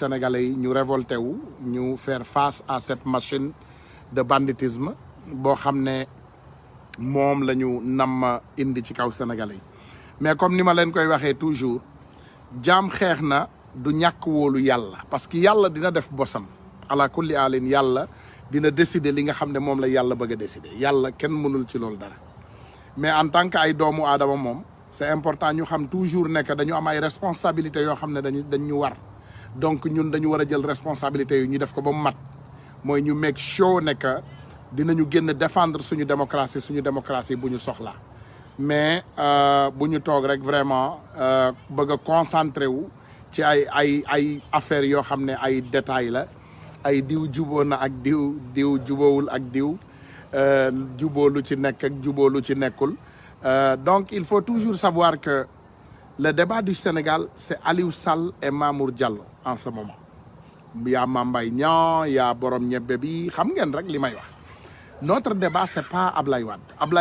Sénégalais yi ñu révolté wu ñu faire face à cette machine de banditisme boo xam ne moom la ñu nam indi ci kaw Sénégalais yi mais comme ni ma leen koy waxee toujours jaam xeex na du ñàkk wóolu yàlla parce que yàlla dina def bosam ala kulli alin yàlla dina décider li nga xam ne moom la yàlla bëgg a décider yàlla kenn mënul ci loolu dara mais en tant que ay doomu aadama moom c'est important ñu xam toujours nekk dañu am ay responsabilités yoo xam ne dañ ñu war donc ñun dañu war a jël responsabilité yu ñu def ko ba mu mat mooy ñu make sure ne que dinañu génn défendre suñu démocratie bu ñu soxlaa mais bu ñu toog rek vraiment bëgg a concentré wu ci ay affaires yoo xam ne ay détails la ay diw juboo na ak diw juboowul ak diw juboo lu ci nekk ak juboo lu ci nekkul donc il faut toujours savoir que le débat du Sénégal c'est Aliou Sall et Mamour Diallo en ce moment yaa Mame Mbaye Niang yaa borom ñebbe bi xam ngeen rek li may wax notre débat c'est pas Ablaye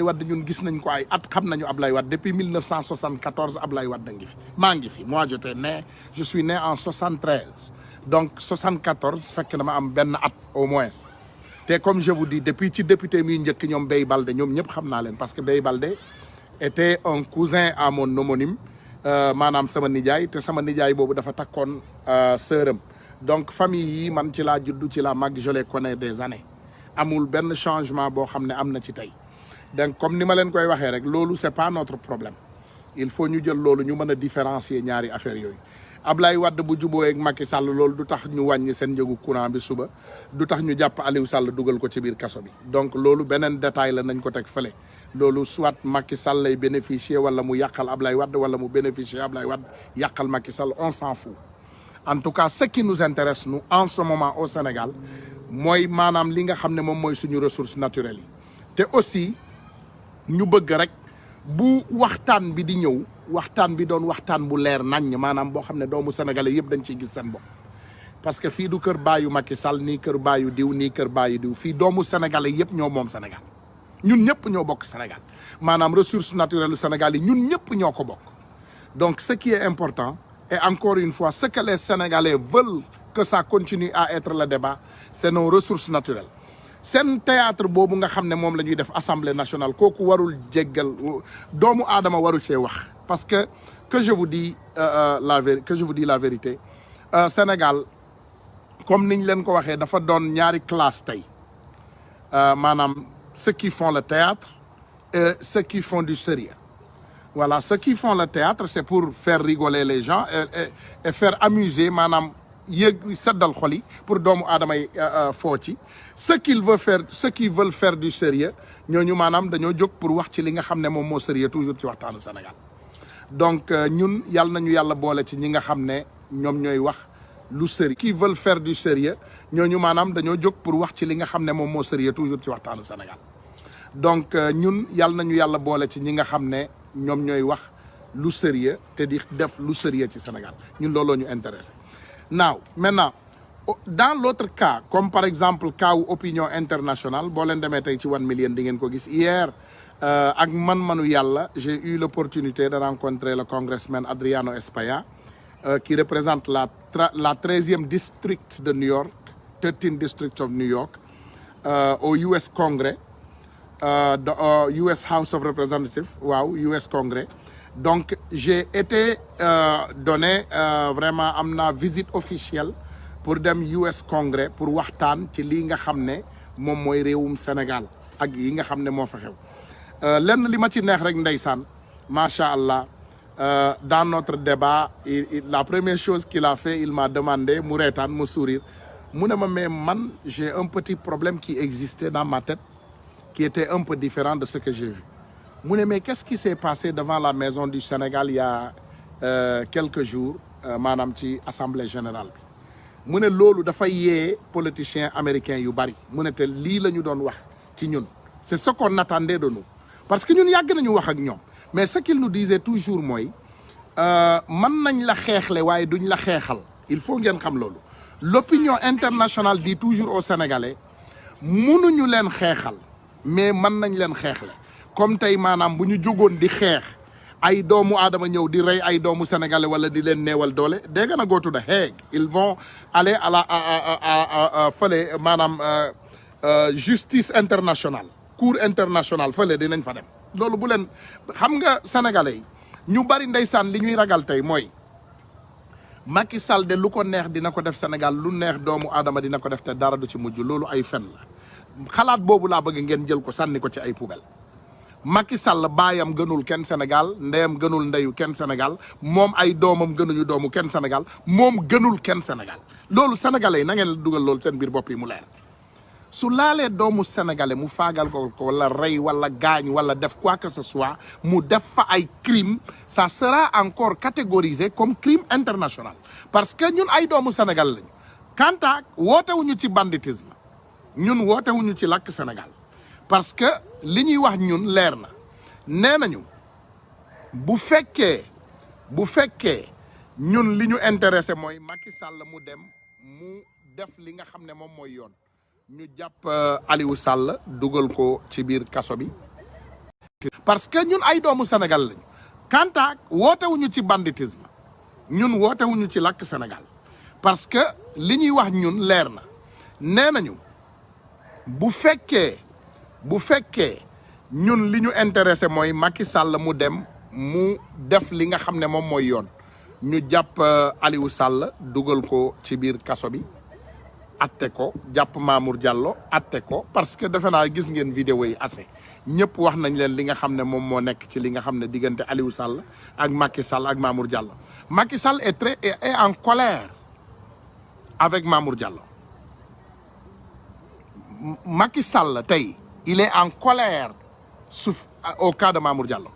Wade ñun gis nañ ko ay at xam nañu Ablaye Wade depuis 1974 Ablaye Wade ngi fi maa ngi fi moi je suis né en 73 donc 74 fekk na ma am benn at au moins te comme je vous dis depuis ci député mi njëkk ñoom Bey Balde ñoom ñëpp xam naa leen parce que Bey Balde était un cousin à mon homonyme maanaam sama nijaay te sama nijaay boobu dafa takkoon sœuram donc famille yi man ci laa juddu ci laa màgg je les connais des années amul benn changement boo xam ne am na ci tey donc comme ni ma leen koy waxee rek loolu c'est pas notre problème il faut ñu jël loolu ñu mën a différencier ñaari affaires yooyu Ablaye Wade bu juboo ak Macky Sall loolu du tax ñu wàññi seen njëgu courant bi suba du tax ñu jàpp Aliou Sall dugal ko ci biir kaso bi donc loolu beneen détail la nañ ko teg fële loolu soit Macky Sall lay bénéficier wala mu yàqal Ablaye Wade wala mu bénéficier Ablaye Wade yàqal Macky Sall on s'en fout en tout cas ce qui nous intéresse nous en ce moment au Sénégal mooy maanaam li nga xam ne moom mooy suñu ressources naturelles yi te aussi ñu bëgg rek bu waxtaan bi di ñëw waxtaan bi doon waxtaan bu leer naññ maanaam boo xam ne doomu sénégalais yëpp dañ ciy gis seen bopp parce que fii du kër baayu Macky Sall nii kër baayu diw nii kër baayu diw fii doomu sénégalais yëpp ñoo moom Sénégal ñun ñëpp ñoo bokk Sénégal maanaam ressources naturelles du Sénégal yi ñun ñëpp ñoo ko bokk donc ce qui est important et encore une fois ce que les Sénégalais veulent que ça continue à être le débat c'est nos ressources naturelles seen théâtre boobu nga xam ne moom la ñuy def assemblée nationale kooku warul jéggal doomu aadama waru cee wax parce que je vous dis la vérité Sénégal comme niñ leen ko waxee dafa doon ñaari classe tey maanaam ceux qui font le théâtre et ceux qui font du sérieux voilà ceux qui font le théâtre c'est pour faire rigoler les gens et faire amuser maanaam yëg seddal xol yi pour doomu aadama yi foo ci ce qui veulent faire du sérieux ñooñu maanaam dañoo jóg pour wax ci li nga xam ne moom moo sérieux toujours ci waxtaanu Sénégal donc ñun yàlla nañu yàlla boole ci ñi nga xam ne ñoom ñooy wax lu sérieux qui veulent faire du sérieux ñooñu maanaam dañoo jóg pour wax ci li nga xam ne moom moo sérieux toujours ci waxtaanu Sénégal donc ñun yàlla nañu yàlla boole ci ñi nga xam ne ñoom ñooy wax lu sérieux te di def lu sérieux ci Sénégal ñun looloo ñu intéressé maintenant dans l'autre cas comme par exemple cas wu opinion internationale boo leen demee tey ci 1 million di ngeen ko gis hier ak manu yàlla j'ai eu l'opportunité de rencontrer le congressman Adriano Espaillat qui représente la 13e district de New York 13 district of New York au US Congrès US House of Representatives waaw US Congrès donc j'ai été donné vraiment am na visite officielle pour dem US Congrès pour waxtaan ci lii nga xam ne moom mooy réewum Sénégal ak yi nga xam ne moo fa xew lenn li ma ci neex rek ndeysaan macha allah dans notre débat la première chose qu'il a fait il m'a demandé mu reetaan mu sourire mu ne ma mais man j'ai un petit problème qui existait dans ma tête qui était un peu différent de ce que j'ai vu mu ne mais qu'est-ce qui s'est passé devant la maison du Sénégal il y a quelques jours maanaam ci assemblée générale bi mu ne loolu dafa yee politiciens américains yu bari mu ne te lii la ñu doon wax ci ñun c'est ce qu'on attendait de nous parce que ñun yàgg nañu wax ak ñoom mais ce qu'il nous disait toujours mooy mën nañ la xeexle waaye duñ la xeexal il faut ngeen xam loolu l'opinion internationale dit toujours aux Sénégalais mënuñu leen xeexal mais mën nañ leen xeexle comme tey maanaam bu ñu jógoon di xeex ay doomu aadama ñëw di rey ay doomu sénégalais wala di leen neewal doole they're gonna go to the Hague. Ils vont aller à la fële maanaam justice internationale cour internationale fële dinañ fa dem. loolu bu leen xam nga sénégalais yi ñu bari ndeysaan li ñuy ragal tey mooy Macky Sall de lu ko neex dina ko def Sénégal lu neex doomu aadama dina ko def te dara du ci mujj loolu ay fen la xalaat boobu laa bëgg ngeen jël ko sànni ko ci ay poubelle. Macky Sall baayam gënul kenn Sénégal ndeyam gënul ndeyu kenn Sénégal moom ay doomam gënuñu doomu kenn Sénégal moom gënul kenn Sénégal loolu sénégalais yi na ngeen dugal loolu seen biir bopp yi mu leer. su laalee doomu sénégalais mu faagal ko wala rey wala gaañ wala def quoi que ce soit mu def fa ay crime ça sera encore catégorisé comme crime international parce que ñun ay doomu Sénégal lañu. quant à wootewuñu ci banditisme ñun wootewuñu ci làkk Sénégal parce que li ñuy wax ñun leer na nee nañu bu fekkee ñun li ñu intéressé mooy Macky Sall mu dem mu def li nga xam ne moom mooy yoon ñu jàpp Aliou Sall dugal ko ci biir kaso bi parce que ñun ay doomu Sénégal lañu. quant à wootewuñu ci banditisme ñun wootewuñu ci làkk Sénégal parce que li ñuy wax ñun leer na nee nañu bu fekkee ñun li ñu intéressé mooy Macky Sall mu dem mu def li nga xam ne moom mooy yoon ñu jàpp Aliou Sall dugal ko ci biir kaso bi atte ko jàpp Mamour Diallo atte ko parce que defe naa gis ngeen vidéo yi assez ñëpp wax nañ leen li nga xam ne moom moo nekk ci li nga xam ne diggante Aliou Sall ak Macky Sall ak Mamour Diallo. Macky Sall est en colère avec Mamour Diallo. Macky Sall tey il est en colère au cas de Mamour Diallo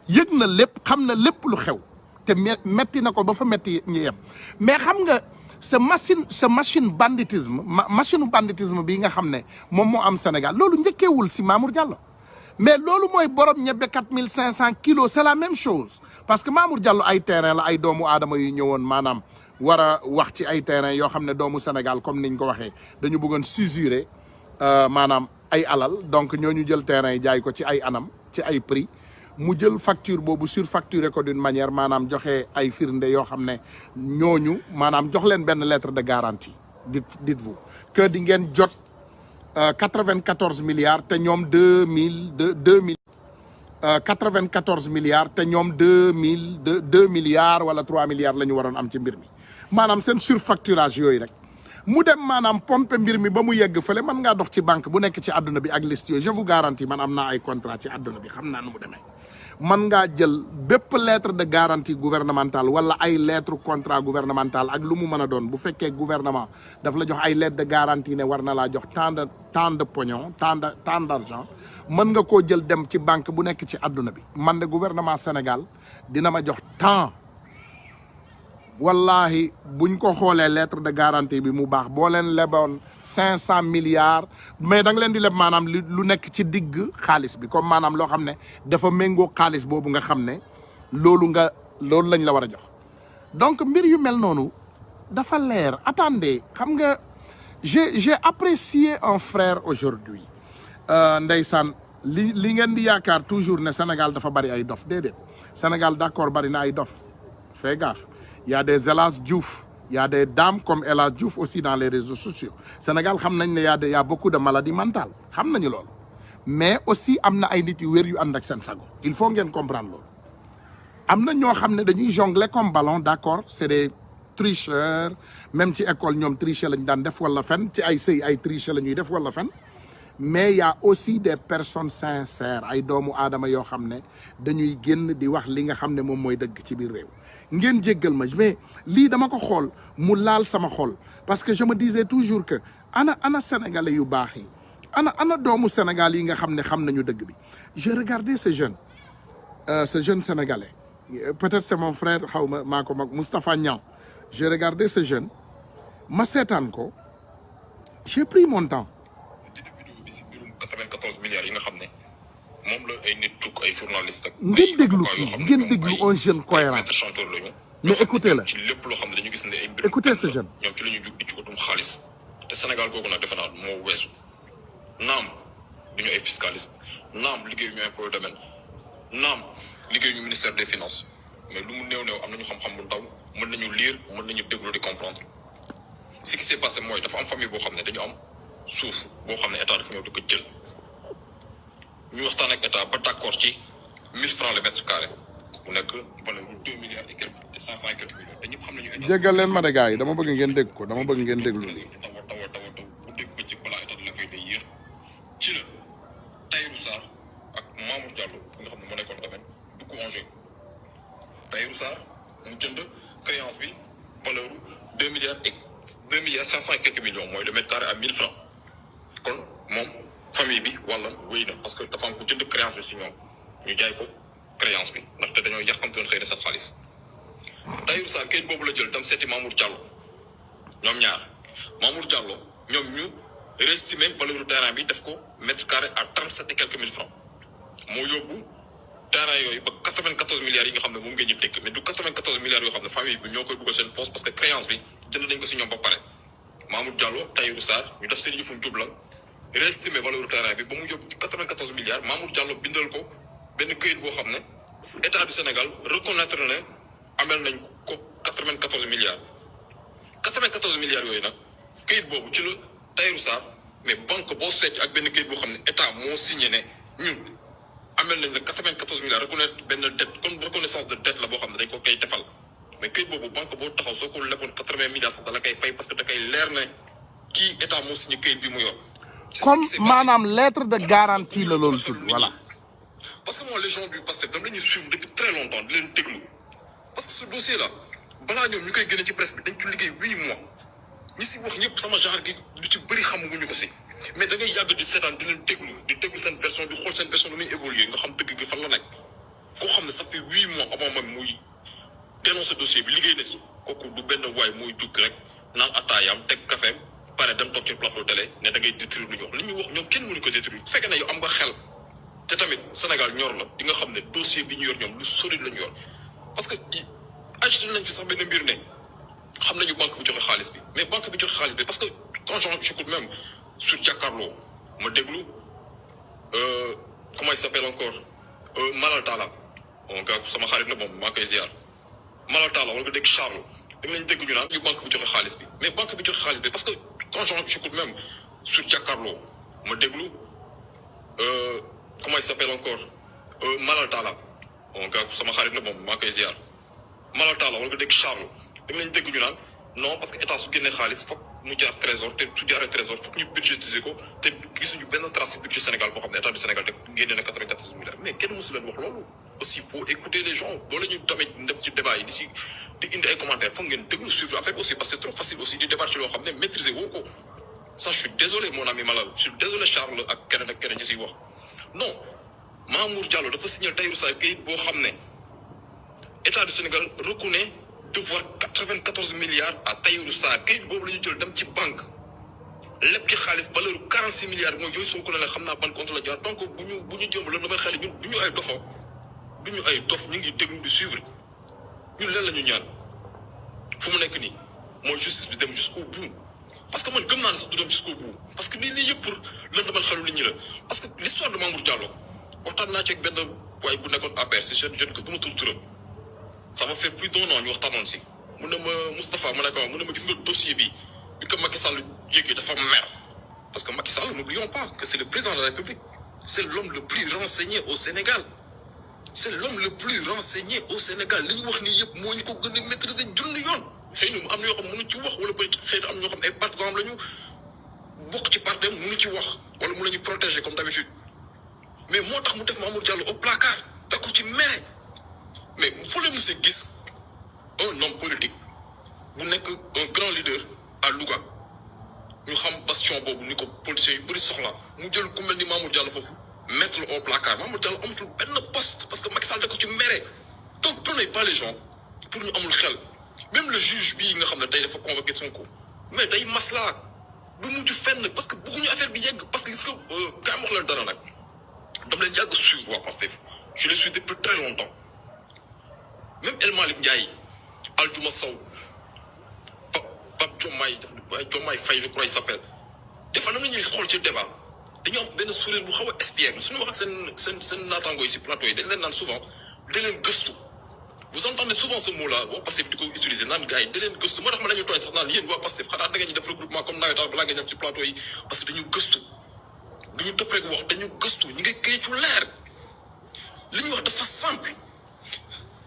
yëg na lépp xam na lépp lu xew te metti na ko ba fa metti ñu yem mais xam nga ce machine banditisme machine banditisme bii nga xam ne moom moo am Sénégal loolu njëkkeewul si Mamour Diallo mais loolu mooy borom ñebbe 4500 kilos c'est la même chose parce que Mamour Diallo ay terrain la ay doomu aadama yu ñëwoon maanaam war a wax ci ay terrain yoo xam ne doomu Sénégal comme niñ ko waxee dañu bëggoon s'usurer maanaam ay alal donc ñooñu jël terrain yi jaay ko ci ay anam ci ay prix mu jël facture boobu surfacturé ko d'une manière maanaam joxe ay firnde yoo xam ne ñooñu maanaam jox leen benn lettre de garantie dites-vous que di ngeen jot 94 milliards te ñoom 94 milliards te ñoom 2 milliards wala 3 milliards la ñu waroon am ci mbir mi maanaam seen surfacturage yooyu rek mu dem maanaam pompe mbir mi ba mu yegg fële mën ngaa dox ci banque bu nekk ci àdduna bi ak liste yooyu je vous garantis man am naa ay contrat ci àdduna bi xam naa nu mu demee mën ngaa jël bépp lettre de garantie gouvernementale wala ay lettre contrat gouvernemental ak lu mu mën a doon bu fekkee gouvernement daf la jox ay lettre de garantie ne war na laa jox tant de pognon tant d'argent mën nga koo jël dem ci banque bu nekk ci àdduna bi man de gouvernement Sénégal dina ma jox temps wallahi buñ ko xoolee lettre de garantie bi mu baax boo leen leboon 500 milliards mais da nga leen di leb maanaam lu nekk ci digg xaalis bi comme maanaam loo xam ne dafa méngoo xaalis boobu nga xam ne loolu lañ la war a jox donc mbir yu mel noonu dafa leer attendez xam nga j'ai apprécié un frère aujourd'hui ndeysaan li ngeen di yaakaar toujours ne Sénégal dafa bari ay dof déedéet Sénégal d'accord bari na ay dof fais gaffe. Il y a des El Hadj Diouf, il y a des dames comme El Hadj Diouf aussi dans les réseaux sociaux. Sénégal xam nañ ne y a beaucoup de maladies mentales xam nañu loolu mais aussi am na ay nit yu wér yu ànd ak seen sago il faut ngeen comprendre loolu. am na ñoo xam ne dañuy jongler comme ballon d'accord c'est des tricheurs même ci école ñoom tricher lañ daan def wala fen ci ay sëy ay tricher la ñuy def wala fen mais il y a aussi des personnes sincères ay doomu aadama yoo xam ne dañuy génn di wax li nga xam ne moom mooy dëgg ci biir réew. ngeen jéggal ma mais lii dama ko xool mu laal sama xol parce que je me disais toujours que ana sénégalais yu baax yi ana doomu Sénégal yi nga xam ne xam nañu dëgg bi. j'ai regardé ce jeune sénégalais peut-être c'est mon frère xaw ma maa ko mag Moustapha Niang j'ai regardé ce jeune ma seetaan ko j'ai pris mon temps. ci vidéo bi si mbirum 94 milliards yi nga xam ne moom la ay nit tukk ay journaliste ak ngeen déglu un jeune cohérent mais écoutez la ci lépp loo xam ne dañu gis ne ay mbir écoutez ce jeune ñoom ci la ñu jug di ci utum xaalis te Sénégal googu nag defe naa moo weesu naam duñu ay fiscaliste naam liggéeyu ñu impôt domaine naam liggéey ñu ministère des finances mais lu mu néew am nañu xam-xam bu ndaw mën nañu lire mën nañu déglu di comprendre ce qui s'est passé mooy dafa am famille boo xam ne dañu am suuf boo xam ne état dafa ñëw di ko jël ñu waxtaan ak état ba d'accord ci 1000 francs le mètre carré mu nekk valeur bu 2 milliards et quelques et 500 et quelques millions te ñëpp xam nañu état. jéggal leen ma de gars yi dama bëgg ngeen dégg ko dama bëgg ngeen déglu lii. taw bu dégg ko ci balaa état de la fay day yéex ci la Tahirou Sarr ak Mamour Diallo nga xam ne moo nekkoon domaine dugg en jeu Tahirou Sarr mu jënd créance bi valeur 2 milliards 500 et quelques millions mooy le mètre carré à 1000 francs kon moom famille bi wala wéy na parce que dafa am ko jënd créance bi si ñoom ñu jaay ko créance bi ndaxte dañoo yàqamtoon xëy na seen xaalis Tahirou Sarr kayit boobu la jël dem seeti Mamour Diallo ñoom ñaar Mamour Diallo ñoom ñu réestimé valeur terrain bi def ko mètre carré à 37 et quelques mille francs moo yóbbu terrain yooyu ba 94 milliards yi nga xam ne moom ngeen ñu dégg mais du 94 milliards yoo xam ne famille bi ñoo koy dugal seen poste parce que créance bi jënd nañ ko si ñoom ba pare Mamour Diallo Tahirou Sarr ñu def seen yëfu njublan réestimé valeur terrain bi ba mu yóbbu ci 94 milliards Mamour Diallo bindal ko benn këyit boo xam ne état du Sénégal reconnaître ne amel nañ ko 94 milliards 94 milliards yooyu nag këyit boobu ci la Tahirou Sarr mais banque boo seet ak benn këyit boo xam ne état moo signé ne ñun amel nañ la 94 milliards reconnaître benn dette comme reconnaissance de dette la boo xam ne dañ ko koy defal mais këyit boobu banque boo taxaw soo ko leboon 80 milliards sax da la koy fay parce que da koy leer ne kii état moo signé këyit bi mu yor. comme maanaam lettre de garantie la loolu tudd voilà. parce que moi les gens du Pastef dama la ñuy suivre depuis très longtemps di leen déglu parce que ce dossier là balaa ñoom ñu koy génne ci presse bi dañ ci liggéey 8 mois ñi si wax ñëpp sama genre gi lu ci bëri xamuñu ko si mais da ngay yàgg di seetaan di leen déglu seen version di xool seen version lu muy évoluer nga xam dëgg gi fan la nekk koo xam ne ça fait 8 mois avant même muy dénoncer dossier bi liggéey na si kooku du benn waay muy jukk rek naan attaayaam teg caféem pare dem toog ci plateau télé ne da ngay détruire lu ñu wax li ñu wax ñoom kenn mënu ko détruire bu fekkee ne yow am nga xel te tamit Sénégal ñor la di nga xam ne dossier bi ñu yor ñoom lu solide la ñu yor parce que agité nañ fi sax benn mbir ne xam nañu banque bi joxe xaalis bi mais banque bi joxe xaalis bi parce que quand j'écoute même sur Jakaarlo ma déglu comment il s'appelle encore Malal Talla mon gars sama xarit la moom maa koy ziar Malal Talla wala nga dégg Charles da nga leen dégg ñu naan ñu banque bi joxe xaalis bi mais banque bi joxe xaalis bi parce que quand j'écoute même sur Jakaarlo ma déglu comment il s'appelle encore Malal Talla mon gars sama xarit la moom maa koy ziar Malal Talla wala nga dégg Charles da nga leen dégg ñu naan non parce que état su génnee xaalis foog mu jaar trésor te su jaaree trésor foog ñu budgétiser ko te gisuñu benn trace budget Sénégal foo xam ne état du Sénégal te génne na 94 milliards mais kenn mosu leen wax loolu aussi faut écouter les gens boo la ñu tamit dem ci débat yi di indi ay commentaires foog ngeen déglu suivre affaire aussi parce que c'est trop facile aussi di débattre ci loo xam ne maîtriser woo ko ça je suis désolé mon ami Malal je suis désolé Charles ak keneen ñi siy wax non Mamour Diallo dafa signé Tahirou Sarr kayit boo xam ne état du Sénégal reconnaît devoir 94 milliards à Tahirou Sarr kayit boobu la ñu jël dem ci banque lépp ci xaalis valeur 46 milliards mooy yooyu soo ko ne xam naa ban compte la jaar donc bu ñu jëm la damay xel ñun du ñu ay dofa du ñu ay dof ñu ngi déglu di suivre ñun leen la ñu ñaan fu mu nekk nii mooy justice bi dem jusqu'au bout parce que man gëm naa ne sax du dem jusqu'au bout parce que lii yëpp pour lëndamal xelu nit ñi la parce que l'histoire de Mamour Diallo waxtaan naa ci ak benn waaye bu nekkoon APR si jeune que bu ma tudd turam ça va faire plus d'un an ñu waxtaanoon si mu ne ma Moustapha ma ne ko mu ne ma gis nga dossier bi ko Macky Sall yéegee dafa mer parce que Macky Sall n'oublions pas que c'est le président de la République c'est l'homme le plus renseigné au Sénégal c'est l'homme le plus renseigné au Sénégal li ñu wax nii yëpp moo ñu ko gën a maîtriser junni yoon xëy na am na yoo xam mënu ci wax wala ba xëy na am na ñoo xam ay partisans la ñu bokk ci parti am mënu ci wax wala mu la ñu protéger comme d'habitude mais moo tax mu def Mamour Diallo au placard da ko ci mere mais fu leen mos a gis un homme politique bu nekk un grand leader à Louga ñu xam bastion boobu ni ko policiers yu bëri soxla mu jël ku mel ni Mamour Diallo foofu mettre le au placard Mamour Diallo amatul benn poste parce que Macky Sall da ko ci mere donc prenez pas les gens pour ñu amul xel même le juge bii nga xam ne tey dafa convoqué Sonko mais day maslaa du mujj fenn parce que bëgguñu affaire bi yegg parce que gis nga kaa wax leen dara nag dama leen yàgg suivre waa Pastef je les suis depuis très longtemps même El Malick Ndiaye Aldiouma Sow Pape Diomaye Faye je crois il s'appelle des fois dama ñuy xool ci débat dañu am benn sourire bu xaw a espiègle suñu wax ak seen naataangoo yi si plateau yi dañ leen naan souvent da leen gëstu vous entendez souvent ce mot là waa Pastef di ko utiliser naan gars yi da leen gëstu moo tax ma la ñu tooñ sax naan yéen waa Pastef xanaa da ngeen ñu def regroupement comme nawetaan balaa ngeen dem ci plateau yi parce que dañu gëstu duñu tëb rek wax dañu gëstu ñu ngi këy ci leer li ñu wax dafa simple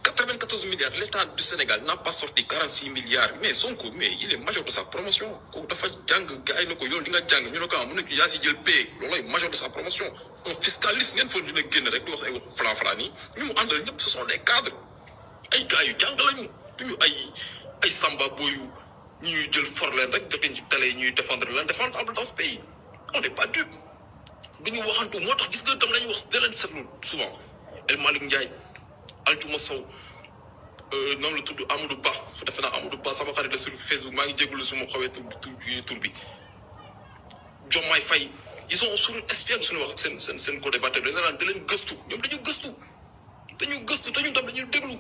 94 milliards l'État du Sénégal n'a pas sorti 46 milliards mais Sonko mais il est major de sa promotion kooku dafa jàng gars yi na ko yow li nga jàng ñu ne ko mu nekk yaa si jël paie loolooy major de sa promotion un fiscaliste ngeen foog dina génn rek di wax ay wax flan yi ñu mu àndal ñëpp ce sont des cadres ay gars yu jàng lañu duñu ay samba boyu ñuy jël for leen rek joxe ci télé yi ñuy défendre l'indéfendable dans ce pays on n'est pas dupe duñu waxantu moo tax gis nga tam lañuy wax da leen seetlu souvent El Malick Ndiaye Altuma Sow noonu la tudd Amadou Ba defe naa Amadou Ba sama xarit la sur Facebook maa ngi jégalu su ma xawee tur bi Diomaye Faye ils sont sur espiègle suñu wax seen co-débatteur da nga naan da leen gëstu ñoom dañu gëstu te ñun tam dañuy déglu